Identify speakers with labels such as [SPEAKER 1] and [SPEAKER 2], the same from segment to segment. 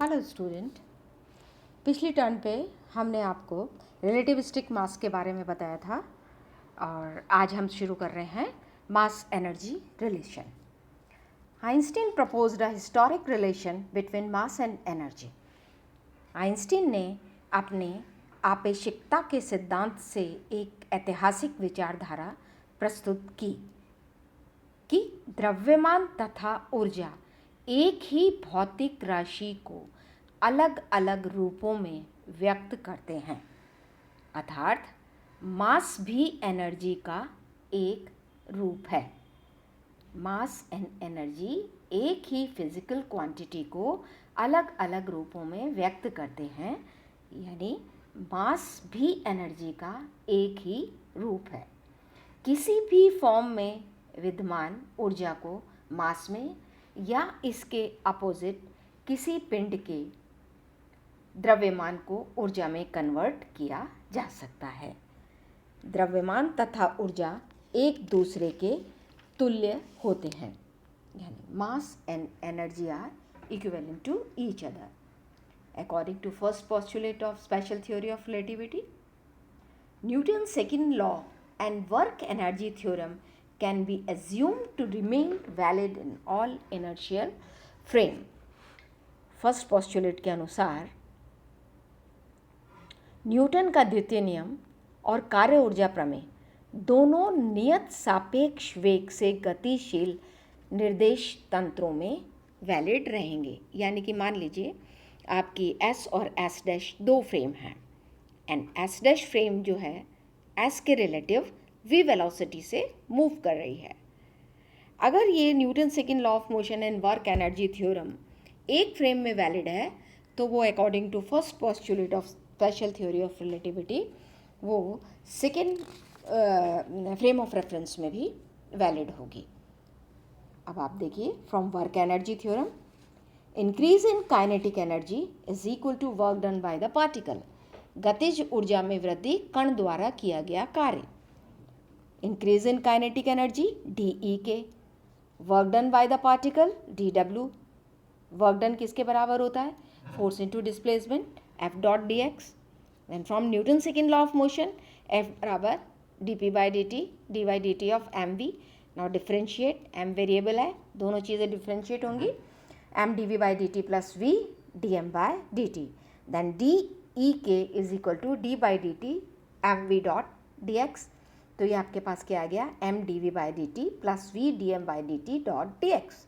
[SPEAKER 1] Hello student. पिछली turn पे हमने आपको रिलेटिविस्टिक मास के बारे में बताया था और आज हम शुरू कर रहे हैं mass energy relation. Einstein proposed a historic relation between mass and energy. Einstein ने अपने आपेक्षिकता के सिद्धांत से एक ऐतिहासिक विचारधारा प्रस्तुत की कि द्रव्यमान तथा ऊर्जा एक ही भौतिक राशि को अलग अलग रूपों में व्यक्त करते हैं, अर्थात मास भी एनर्जी का एक रूप है। मास एंड एनर्जी एक ही फिजिकल क्वांटिटी को अलग अलग रूपों में व्यक्त करते हैं, यानी मास भी एनर्जी का एक ही रूप है। किसी भी फॉर्म में विद्यमान ऊर्जा को मास में या इसके अपोजिट किसी पिंड के द्रव्यमान को ऊर्जा में कन्वर्ट किया जा सकता है। द्रव्यमान तथा ऊर्जा एक दूसरे के तुल्य होते हैं, यानी mass and energy are equivalent to each other according to first postulate of special theory of relativity. Newton second law and work energy theorem can be assumed to remain valid in all inertial frame. First postulate के अनुसार Newton का द्वितीय नियम और कार्य ऊर्जा प्रमेय दोनों नियत सापेक्ष वेग से गतिशील निर्देश तंत्रों में वैलिड रहेंगे। यानी कि मान लीजिए आपकी S और S डैश दो फ्रेम हैं एंड S डैश फ्रेम जो है S के रिलेटिव v वेलोसिटी से मूव कर रही है। अगर ये Newton second law of motion and work energy theorem एक फ्रेम में वैलिड है तो वो according to first postulate of special theory of relativity वो सेकंड फ्रेम ऑफ रेफरेंस में भी वैलिड होगी। अब आप देखिए, from work energy theorem, increase in kinetic energy is equal to work done by the particle. गतिज ऊर्जा में वृद्धि कण द्वारा किया गया कार्य। Increase in kinetic energy D K, work done by the particle D W. Work done किसके बराबर होता है? Force into displacement F dot D X. Then from Newton second law of motion F बराबर D P by D T of M V. Now differentiate, M variable है, दोनों चीज़ें differentiate होंगी। M D V by D T plus V D M by D T. Then D E K is equal to D by D T M V dot D X. तो ये आपके पास क्या आ गया? M D V by D T plus V D M by D T dot D X.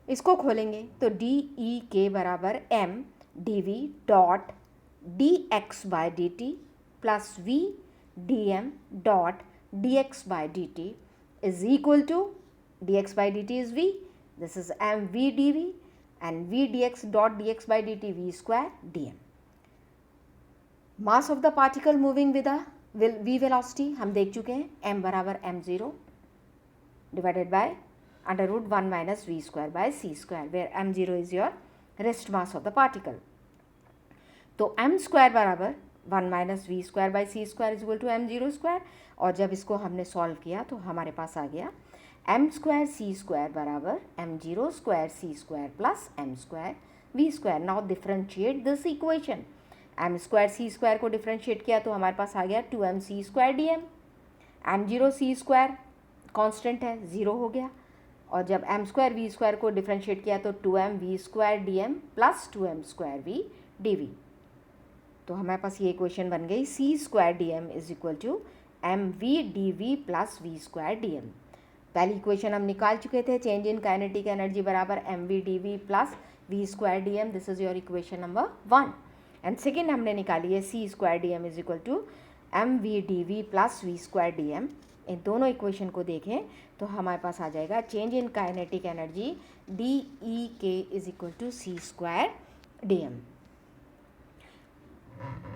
[SPEAKER 1] इसको खोलेंगे तो डी ई के बराबर M D V dot D x by D T plus V D m dot D x by D t is equal to d x by D t is v, this is m we D v and v d x dot D x by D t v square D m. Mass of the particle moving with a v velocity हम देख चुके हैं, m बराबर m0 divided by under root 1 minus v square by c square, where m0 is your rest mass of the particle. तो m square बराबर 1 minus v square by c square is equal to m0 square. और जब इसको हमने solve किया तो हमारे पास आ गया m स्क्वायर सी स्क्वायर बराबर m0 square C square plus m square we square. Now differentiate this equation. M square C square को डिफ्रेंशिएट किया तो हमारे पास आ गया 2m C square D M. m0 C square constant है, ज़ीरो हो गया। और जब m स्क्वायर वी स्क्वायर को डिफ्रेंशिएट किया तो 2m V square D M plus 2m square V D V. तो हमारे पास ये इक्वेशन बन गई सी square D M is equal to M we D V plus we square D M. पहली इक्वेशन हम निकाल चुके थे, चेंज इन काइनेटिक एनर्जी बराबर M we D V plus we square D M. This is your equation number 1। And second हमने निकाली है C square D M is equal to M we D V plus we square D M. इन दोनों equation को देखें तो हमारे पास आ जाएगा change in kinetic energy D E K is equal to C square D M.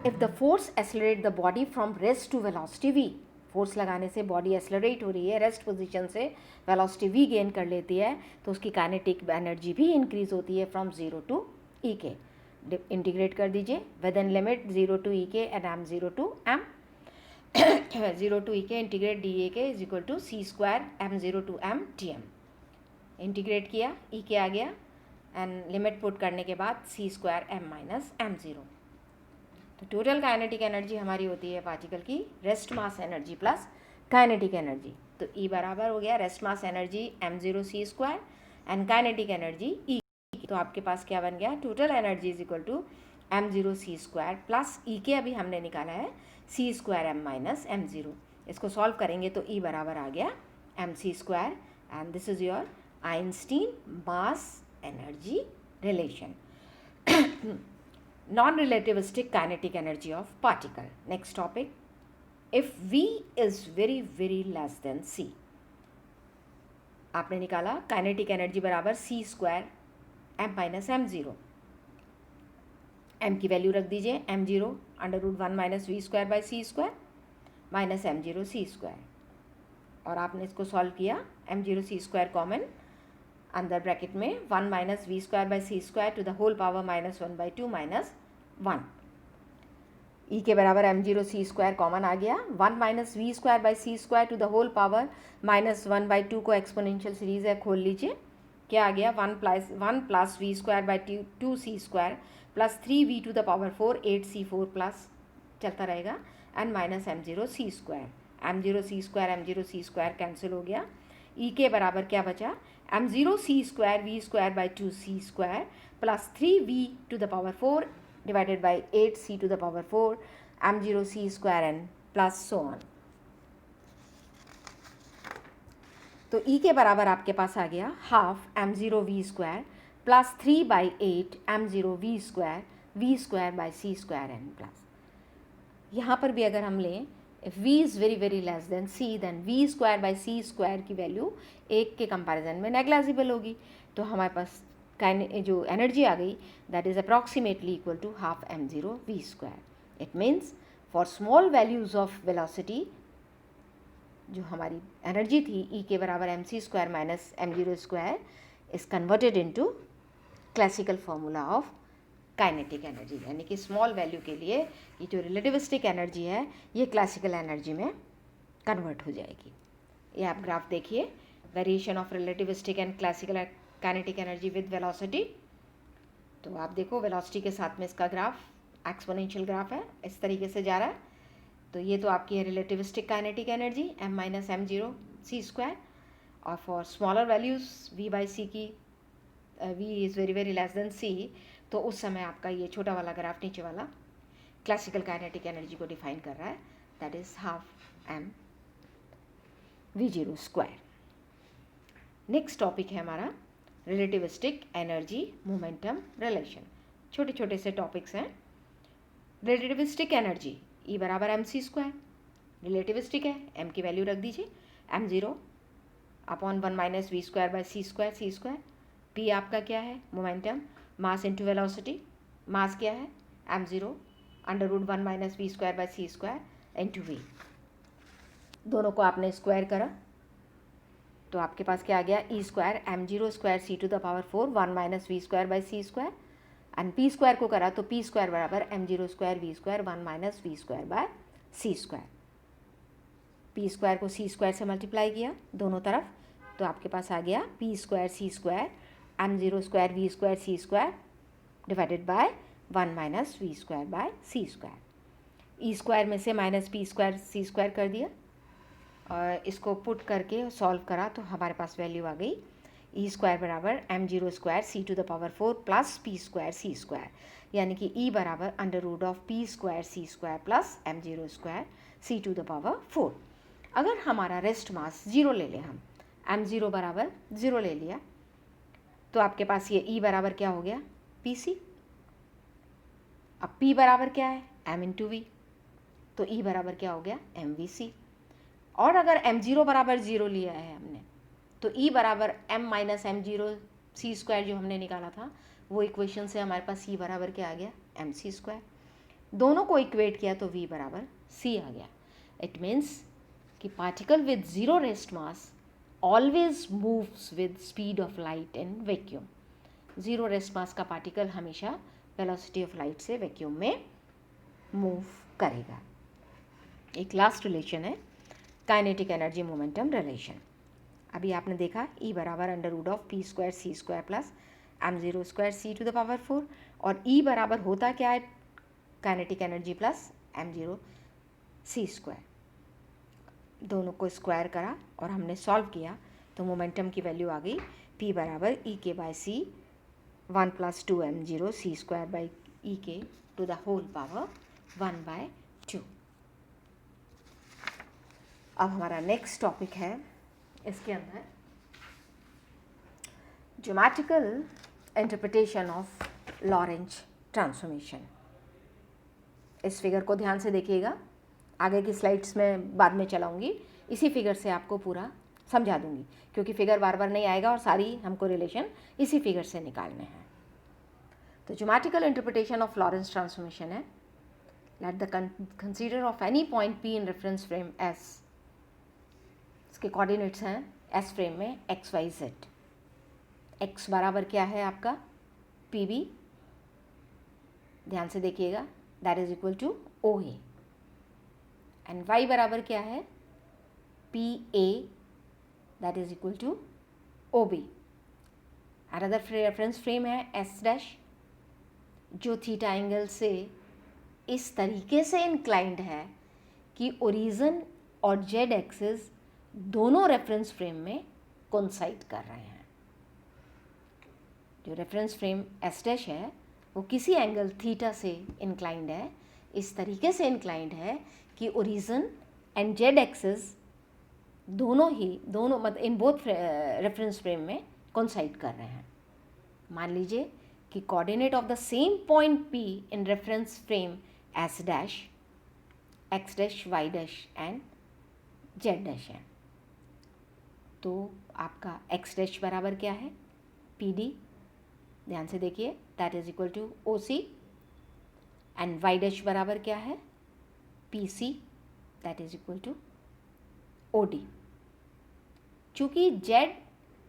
[SPEAKER 1] If the force accelerate the body from rest to velocity V, force लगाने से बॉडी एक्सेलरेट हो रही है, रेस्ट पोजीशन से वेलोसिटी वी गेन कर लेती है, तो उसकी काइनेटिक एनर्जी भी इंक्रीज होती है from zero to E K. Integrate कर दीजिए within limit 0 to E K and M 0 to M 0 to E K integrate D A K is equal to C square M 0 to M T M. Integrate किया, E के आ गया and limit put करने के बाद c square m minus m0। तो total kinetic energy हमारी होती है पार्टिकल की rest mass energy plus kinetic energy. तो E बराबर हो गया rest mass energy m0 c square and kinetic energy E। तो आपके पास क्या बन गया, total energy is equal to m0 c square plus E के अभी हमने निकाला है c square m minus m0। इसको सॉल्व करेंगे तो E बराबर आ गया mc square and this is your Einstein mass energy relation. Non-relativistic kinetic energy of particle. Next topic. If V is very very less than C, आपने निकाला kinetic energy बराबर c square m minus m0। m की value रख दीजिए m0 under root 1 minus v square by c square minus m0 c square, और आपने इसको solve किया m0 c स्क्वायर कॉमन अंदर ब्रैकेट में 1 minus v square by c square to the whole power minus 1/2 minus 1। E के बराबर m0 c square common आ गया, 1 minus v square by c square to the whole power minus 1/2 को exponential series है, खोल लीजिए क्या आ गया 1 plus we square by 2 c square plus 3v to the power 4 8c4 plus चलता रहेगा and minus m0 c square. m0 c square cancel हो गया। E के बराबर क्या बचा m0 c square we square by 2c square plus 3v to the power 4 divided by 8c to the power 4 m0 c square and plus so on. तो E के बराबर आपके पास आ गया half m0 v square plus 3/8 m0 v square by c square and plus. यहाँ पर भी अगर हम लें if v is very very less then c then v square by c square की वैल्यू 1 के कंपैरिजन में नेग्लिजिबल होगी। तो हमारे पास जो एनर्जी आ गई that is approximately equal to half m0 v square. It means for small values of velocity जो हमारी एनर्जी थी E के बराबर mc square minus m0 square is converted into classical formula of kinetic energy, यानी कि small value के लिए ये जो रिलेटिविस्टिक एनर्जी है ये क्लासिकल एनर्जी में कन्वर्ट हो जाएगी। ये आप ग्राफ देखिए, variation of relativistic and classical kinetic energy with velocity. तो आप देखो वेलोसिटी के साथ में इसका ग्राफ एक्सपोनेंशियल ग्राफ है, इस तरीके से जा रहा है। तो ये तो आपकी है relativistic kinetic energy m minus m0 c square, और for smaller values v by C की v is very very less then c, तो उस समय आपका ये छोटा वाला ग्राफ नीचे वाला क्लासिकल काइनेटिक एनर्जी को डिफाइन कर रहा है, that is half m v0 square. Next topic है हमारा रिलेटिविस्टिक एनर्जी मोमेंटम रिलेशन। छोटे छोटे से टॉपिक्स हैं। रिलेटिविस्टिक एनर्जी E बराबर mc स्क्वायर, रिलेटिविस्टिक है m की वैल्यू रख दीजिए m0 upon 1 minus v square by c square. P आपका क्या है momentum, mass into velocity, mass क्या है m0 under root 1 minus v square by c square into v. दोनों को आपने स्क्वायर करा तो आपके पास क्या आ गया E square m0 square c to the power 4 1 minus v square by c square, and P square को करा तो P स्क्वायर बराबर m0 square we square 1 minus v square by c square. P square को C square से multiply किया दोनों तरफ, तो आपके पास आ गया P square C square m0 square we square C square divided by 1 minus v square by c square. E square में से minus P square C square कर दिया और इसको पुट करके सॉल्व करा तो हमारे पास वैल्यू आ गई E स्क्वायर बराबर m0 square c to the power 4 plus P square C square, यानी कि E बराबर under root of P square C square plus m0 square c to the power 4। अगर हमारा रेस्ट मास 0 ले लें, हम m0 बराबर 0 ले लिया, तो आपके पास ये E बराबर क्या हो गया PC। अब P बराबर क्या है m इंटू वी, तो E बराबर क्या हो गया mvc। और अगर m0 बराबर 0 लिया है हमने, तो E बराबर m minus m0 c square जो हमने निकाला था वो इक्वेशन से हमारे पास C बराबर क्या आ गया mc स्क्वायर। दोनों को इक्वेट किया तो V बराबर C आ गया। इट मीन्स कि particle with zero rest mass always moves with speed of light in vacuum. Zero rest mass का पार्टिकल हमेशा वेलोसिटी ऑफ लाइट से वैक्यूम में मूव करेगा। एक लास्ट रिलेशन है काइनेटिक एनर्जी मोमेंटम रिलेशन। अभी आपने देखा E बराबर under root of P square C square plus m0 square c to the power 4, और E बराबर होता क्या है, kinetic energy plus m0 c square. दोनों को स्क्वायर करा और हमने सॉल्व किया तो मोमेंटम की वैल्यू आ गई P बराबर E K by C 1 + 2m0 c square by E K to the whole power 1/2। अब हमारा नेक्स्ट टॉपिक है, इसके अंदर geometrical interpretation of Lorentz transformation. इस फिगर को ध्यान से देखिएगा, आगे की स्लाइड्स में बाद में चलाऊंगी, इसी फिगर से आपको पूरा समझा दूंगी, क्योंकि फिगर बार बार नहीं आएगा और सारी हमको रिलेशन इसी फिगर से निकालने हैं। तो geometrical interpretation of Lorentz transformation है, let the consider of any point P in reference frame S। इसके कोऑर्डिनेट्स हैं S फ्रेम में x y z। x बराबर क्या है आपका PB, ध्यान से देखिएगा, that is equal to OA, and y बराबर क्या है PA, that is equal to OB। Another reference frame है S डैश, जो थीटा एंगल से इस तरीके से इंक्लाइंड है कि ओरिजिन और जेड एक्सिस दोनों रेफरेंस फ्रेम में कोइंसाइड कर रहे हैं। जो रेफरेंस फ्रेम S डैश है वो किसी एंगल थीटा से इंक्लाइंड है, इस तरीके से इंक्लाइंड है कि ओरिजिन एंड जेड एक्सिस दोनों मतलब इन बोथ रेफरेंस फ्रेम में कोइंसाइड कर रहे हैं। मान लीजिए कि coordinate of the same point P in reference frame S dash, x dash, y dash and z dash है। तो आपका x डैश बराबर क्या है PD, ध्यान से देखिए, that is equal to OC, and y dash बराबर क्या है PC, that is equal to OD। चूँकि z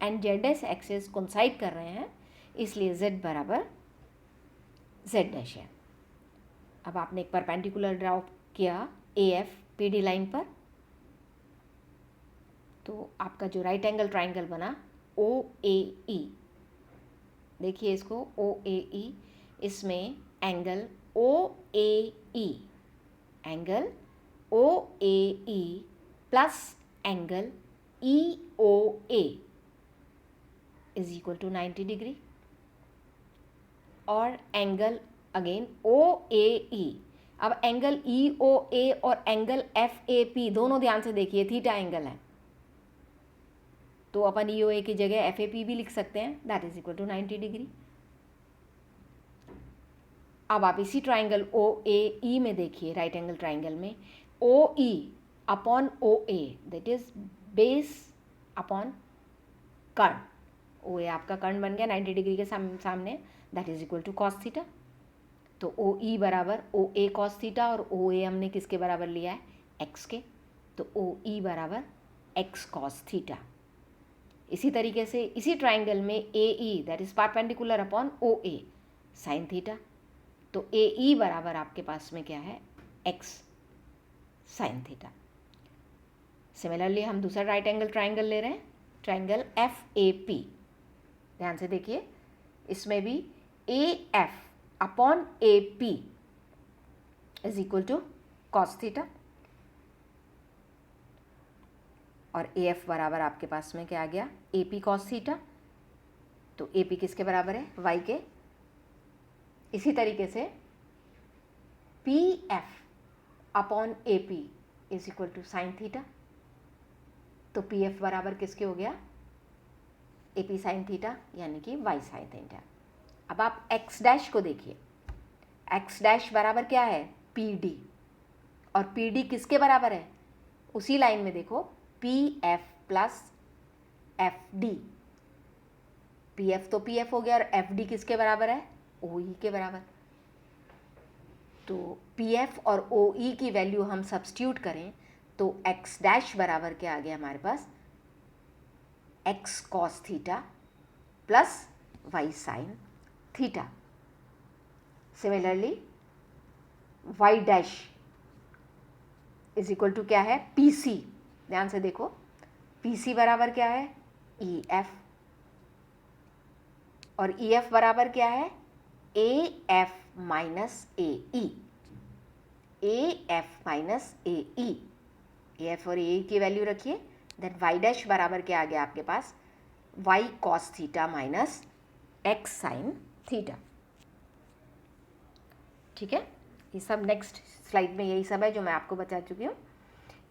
[SPEAKER 1] and z dash axis coincide कर रहे हैं, इसलिए z बराबर z डैश है। अब आपने एक परपेंडिकुलर ड्रॉ किया AF PD लाइन पर, तो आपका जो राइट एंगल ट्राइंगल बना OAE, देखिए इसको OAE, इसमें angle OAE plus angle EOA is equal to 90 degree, और एंगल अगेन OAE। अब एंगल EOA और एंगल FAP दोनों ध्यान से देखिए थीटा एंगल है, तो अपन EOA की जगह FAP भी लिख सकते हैं, that is equal to 90 degree. अब आप इसी ट्राइंगल OAE में देखिए, राइट एंगल ट्राइंगल में OE upon OA, that is base upon कर्ण। OA आपका कर्ण बन गया 90 डिग्री के सामने, that is equal to cos theta. तो OE बराबर OA कॉस थीटा, और OA हमने किसके बराबर लिया है x के, तो OE बराबर x कॉस थीटा। इसी तरीके से इसी ट्राइंगल में AE that is perpendicular upon OA sign theta, तो AE बराबर आपके पास में क्या है x साइन थीटा। सिमिलरली हम दूसरा राइट एंगल ट्राइंगल ले रहे हैं, ट्राइंगल FAP, ध्यान से देखिए, इसमें भी AF upon AP is equal to cos theta, और AF बराबर आपके पास में क्या आ गया AP कॉस थीटा। तो AP किसके बराबर है y के। इसी तरीके से PF upon AP is equal to sine theta, तो PF बराबर किसके हो गया AP साइन थीटा, यानी कि y साइन थीटा। अब आप x डैश को देखिए, x डैश बराबर क्या है PD, और PD किसके बराबर है, उसी लाइन में देखो PF प्लस FD। PF तो PF हो गया, और FD किसके बराबर है OE के बराबर। तो PF और OE की वैल्यू हम सब्स्टिट्यूट करें तो x डैश बराबर क्या आ गया हमारे पास x cos theta plus y sine theta. Similarly y dash is equal to क्या है PC, ध्यान से देखो PC बराबर क्या है EF, और ई एफ बराबर क्या है, A F minus A E, A F minus A E, A F और ए की वैल्यू रखिए, देन वाई डैश बराबर क्या आ गया आपके पास, Y cos theta minus x sine theta. ठीक है, ये सब नेक्स्ट स्लाइड में यही सब है जो मैं आपको बता चुकी हूँ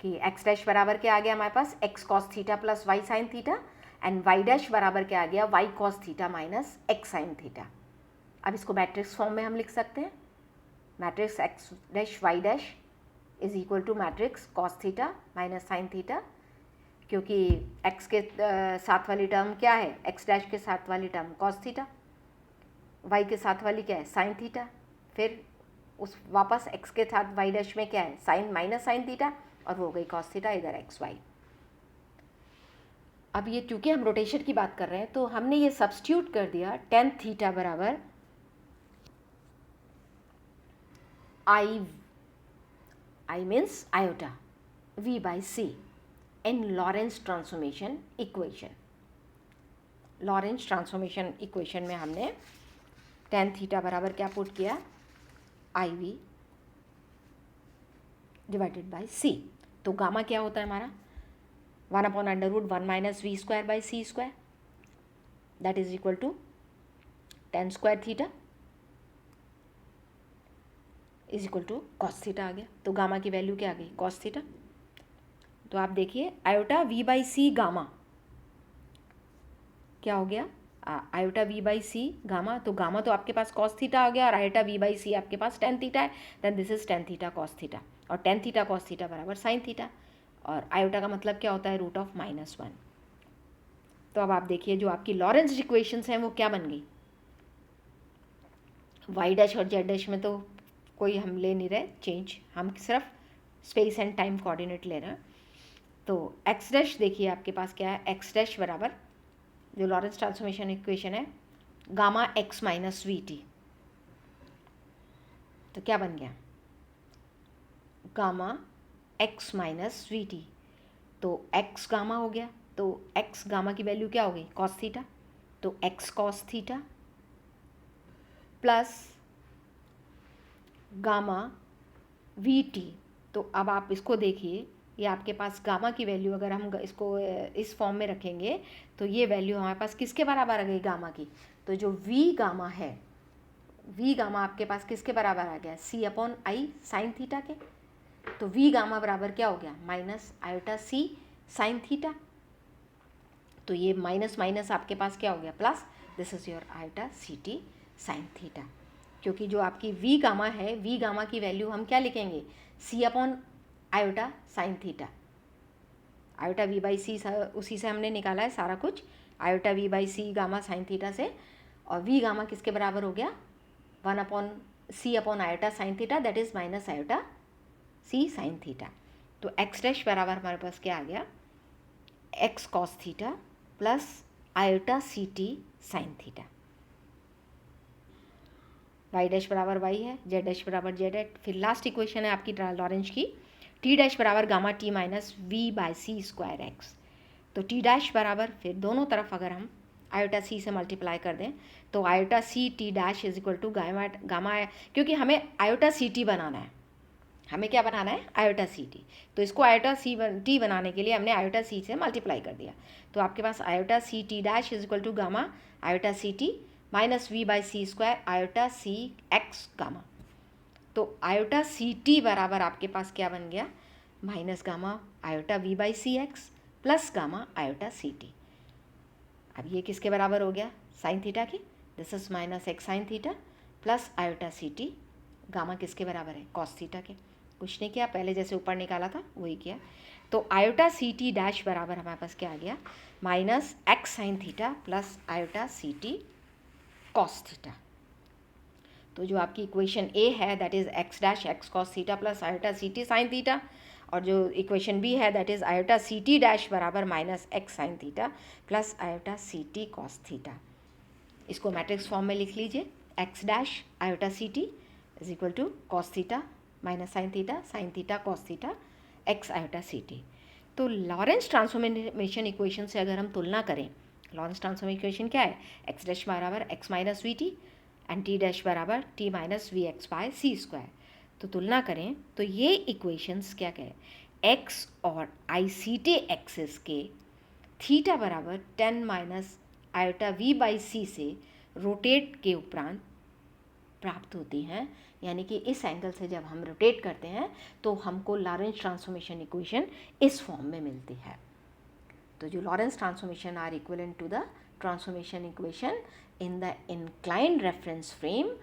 [SPEAKER 1] कि एक्स डैश बराबर क्या आ गया हमारे पास, X cos theta plus Y sine theta, and Y dash बराबर क्या आ गया, Y cos theta minus x sine theta. अब इसको मैट्रिक्स फॉर्म में हम लिख सकते हैं, matrix X dash Y dash is equal to matrix cos theta minus sine theta, क्योंकि x के साथ वाली टर्म क्या है, x डैश के साथ वाली टर्म कॉस थीटा, y के साथ वाली क्या है, साइन थीटा, फिर उस वापस x के साथ y डैश में क्या है, साइन माइनस साइन थीटा, और वो हो गई कॉस थीटा, इधर एक्स वाई। अब ये चूँकि हम रोटेशन की बात कर रहे हैं तो हमने ये सब्स्टिट्यूट कर दिया, टेन थीटा बराबर i means iota v by c in Lorentz transformation equation. Lorentz transformation equation में हमने टेन थीटा बराबर क्या पुट किया, i v divided by c. तो गामा क्या होता है हमारा, 1/√1 minus v square by c square, that is equal to tan square theta is equal to cos theta आ गया। तो गामा की वैल्यू क्या आ गई, कॉस थीटा। तो आप देखिए iota v by c gamma क्या हो गया, iota v by c gamma, तो गामा तो आपके पास कॉस थीटा आ गया और आयोटा वी बाई सी आपके पास टेन थीटा है, then this is tan theta cos theta, और टेन थीटा कॉस थीटा बराबर साइन थीटा, और आयोटा का मतलब क्या होता है, √(-1). तो अब आप देखिए जो आपकी लॉरेंस इक्वेशंस हैं वो क्या बन गई, वाई डैश और जेड डैश में तो कोई हम ले नहीं रहे चेंज, हम सिर्फ स्पेस एंड टाइम कोऑर्डिनेट ले रहे हैं। तो एक्स डैश देखिए आपके पास क्या है, एक्स डैश बराबर जो लॉरेंस ट्रांसफॉर्मेशन इक्वेशन है, gamma x minus v T. तो क्या बन गया, gamma x minus v T, तो एक्स गामा हो गया, तो एक्स गामा की वैल्यू क्या हो गई, कॉस थीटा, तो x cos theta plus gamma we T. तो अब आप इसको देखिए, ये आपके पास गामा की वैल्यू अगर हम इसको इस फॉर्म में रखेंगे तो ये वैल्यू हमारे पास किसके बराबर आ गई गामा की, तो जो वी गामा है, वी गामा आपके पास किसके बराबर आ गया, c/i साइन थीटा के। तो वी गामा बराबर क्या हो गया, minus iota c sine theta, तो ये माइनस माइनस आपके पास क्या हो गया plus, this is your iota c t sine theta. क्योंकि जो आपकी वी गामा है, वी गामा की वैल्यू हम क्या लिखेंगे, c/आयोटा sine theta, iota v by c उसी से हमने निकाला है सारा कुछ, iota v by c gamma sine theta से, और वी गामा किसके बराबर हो गया, 1/c/आयोटा sign theta, that is minus iota c sine theta. तो एक्स डैश बराबर हमारे पास क्या आ गया, x cos theta plus iota c t sine theta. Y dash बराबर वाई है, जेड डैश बराबर जेड है, फिर लास्ट इक्वेशन है आपकी लॉरेंज की, टी डैश बराबर gamma t minus v by c square x. तो टी डैश बराबर, फिर दोनों तरफ अगर हम आयोटा सी से मल्टीप्लाई कर दें तो iota c t dash is equal to gamma, क्योंकि हमें आयोटा सी टी बनाना है, हमें क्या बनाना है, आयोटा सी टी, तो इसको आयोटा सी टी बनाने के लिए हमने आयोटा सी से मल्टीप्लाई कर दिया। तो आपके पास iota c t dash is equal to gamma iota c t minus v by c square iota c x gamma. तो आयोटा सी टी बराबर आपके पास क्या बन गया, minus gamma iota v by c x plus gamma iota c t. अब ये किसके बराबर हो गया, साइन थीटा की, this is minus x sine theta plus iota c t, gamma किसके बराबर है, कॉस थीटा के। कुछ नहीं किया, पहले जैसे ऊपर निकाला था वही किया। तो आयोटा सी टी डैश बराबर हमारे पास क्या आ गया, minus x sine theta plus iota c t cos theta. तो जो आपकी इक्वेशन ए है that is x dash x cos theta plus iota c t sine theta, और जो इक्वेशन बी है that is iota c t dash बराबर minus x sine theta plus iota c t cos theta. इसको matrix form में लिख लीजिए, x dash iota c t is equal to cos theta minus sine theta cos theta x iota c t. तो Lorentz transformation equation से अगर हम तुलना करें लॉरेंस ट्रांसफॉर्म इक्वेशन क्या है, एक्स डैश बराबर x minus v t and t dash बराबर t minus v x by c square. तो तुलना करें तो ये इक्वेशंस क्या कहें, एक्स और आई सी टी एक्सिस के थीटा बराबर 10 माइनस आयोटा वी बाई सी से रोटेट के उपरांत प्राप्त होती हैं। यानी कि इस एंगल से जब हम रोटेट करते हैं तो हमको लॉरेंस ट्रांसफॉर्मेशन इक्वेशन इस फॉर्म में मिलती है। तो जो Lorentz transformation are equivalent to the transformation equation in the inclined reference frame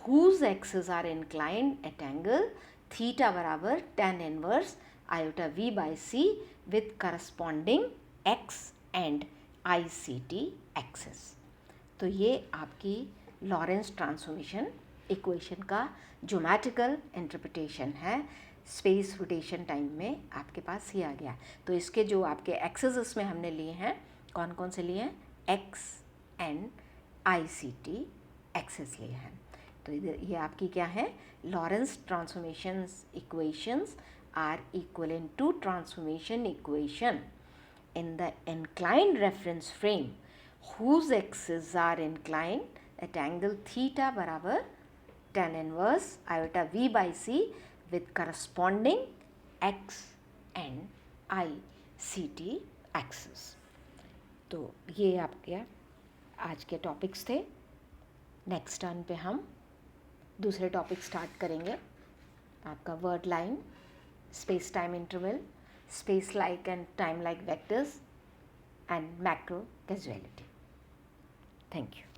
[SPEAKER 1] whose axes are inclined at angle theta बराबर tan inverse iota v by c with corresponding x and ICT axis। तो ये आपकी Lawrence transformation equation का geometrical interpretation है। Space rotation time में आपके पास ये आ गया। तो इसके जो आपके एक्सेस इसमें हमने लिए हैं, कौन कौन से लिए हैं, एक्स एंड ICT एक्सेस लिए हैं। तो इधर ये आपकी क्या है, Lorentz transformations equations are equivalent to transformation equation in the inclined reference frame whose axes are inclined at angle theta बराबर tan inverse iota v by c with corresponding x and ICT axis। तो ये आपके आज के topics थे। Next turn पे हम दूसरे टॉपिक स्टार्ट करेंगे। आपका word line, space time interval, space like and time like vectors and macro causality। Thank you।